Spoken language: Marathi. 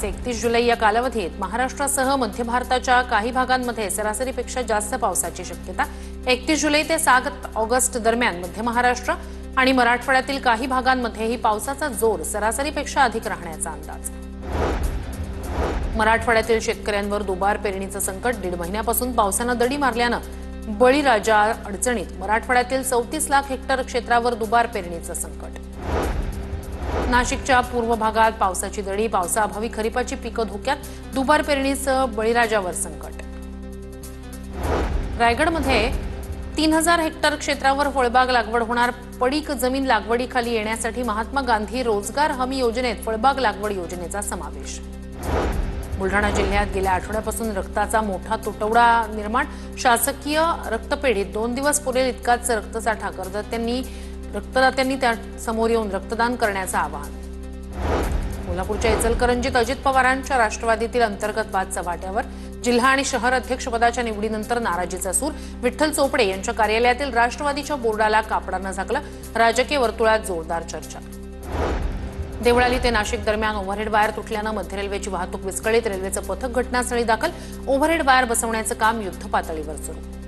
ते 31 जुलै या कालावधीत महाराष्ट्रासह मध्य भारताच्या काही भागांमध्ये सरासरीपेक्षा जास्त पावसाची शक्यता। 31 जुलै ते 7 ऑगस्ट दरम्यान मध्य महाराष्ट्र आणि मराठवाड्यातील काही भागांमध्येही पावसाचा जोर सरासरीपेक्षा अधिक राहण्याचा अंदाज। मराठवाड्यातील शेतकऱ्यांवर दुबार पेरणीचं संकट। 1.5 महिन्यापासून पावसानं दडी मारल्यानं बळीराजा अडचणीत। मराठवाड्यातील 34 लाख हेक्टर क्षेत्रावर दुबार पेरणीचं संकट। नाशिकच्या पूर्व भागात पावसाची दडी। पावसाअभावी खरीपाची पिकं धोक्यात। दुबार पेरणीचं बळीराजावर संकट। रायगडमध्ये 3000 हेक्टर क्षेत्रावर फळबाग लागवड होणार। पडीक जमीन लागवडीखाली येण्यासाठी महात्मा गांधी रोजगार हमी योजनेत फळबाग लागवड योजनेचा समावेश। बुलढाणा जिल्ह्यात गेल्या आठवड्यापासून रक्ताचा मोठा तुटवडा निर्माण। शासकीय रक्तपेढीत 2 दिवस पुरेल इतकाच रक्तसाठा। रक्तदात्यांनी त्या समोर येऊन रक्तदान करण्याचं आवाहन। कोल्हापूरच्या इचलकरंजीत अजित पवारांच्या राष्ट्रवादीतील अंतर्गत वाद चव्हाट्यावर। जिल्हा आणि शहर अध्यक्षपदाच्या निवडीनंतर नाराजीचा सूर। विठ्ठल चोपडे यांच्या कार्यालयातील राष्ट्रवादीच्या बोर्डाला कापडानं झाकलं। राजकीय वर्तुळात जोरदार चर्चा। देवळाली ते नाशिक दरम्यान ओव्हरहेड वायर तुटल्यानं मध्य रेल्वेची वाहतूक विस्कळीत। रेल्वेचं पथक घटनास्थळी दाखल। ओव्हरहेड वायर बसवण्याचं काम युद्धपातळीवर सुरू।